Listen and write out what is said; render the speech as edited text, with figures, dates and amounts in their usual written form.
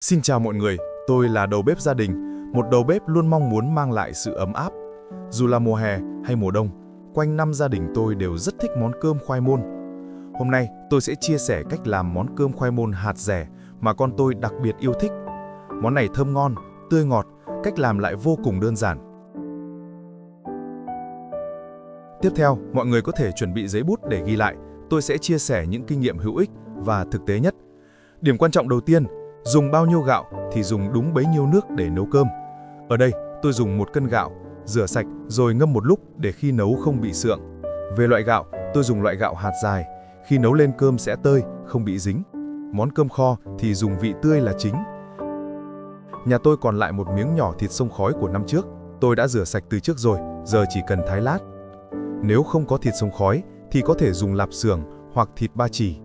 Xin chào mọi người, tôi là đầu bếp gia đình, một đầu bếp luôn mong muốn mang lại sự ấm áp. Dù là mùa hè hay mùa đông, quanh năm gia đình tôi đều rất thích món cơm khoai môn. Hôm nay tôi sẽ chia sẻ cách làm món cơm khoai môn hạt dẻ mà con tôi đặc biệt yêu thích. Món này thơm ngon, tươi ngọt, cách làm lại vô cùng đơn giản. Tiếp theo, mọi người có thể chuẩn bị giấy bút để ghi lại. Tôi sẽ chia sẻ những kinh nghiệm hữu ích và thực tế nhất. Điểm quan trọng đầu tiên, dùng bao nhiêu gạo thì dùng đúng bấy nhiêu nước để nấu cơm. Ở đây, tôi dùng 1 cân gạo, rửa sạch rồi ngâm một lúc để khi nấu không bị sượng. Về loại gạo, tôi dùng loại gạo hạt dài, khi nấu lên cơm sẽ tơi, không bị dính. Món cơm kho thì dùng vị tươi là chính. Nhà tôi còn lại một miếng nhỏ thịt xông khói của năm trước, tôi đã rửa sạch từ trước rồi, giờ chỉ cần thái lát. Nếu không có thịt xông khói thì có thể dùng lạp xưởng hoặc thịt ba chỉ.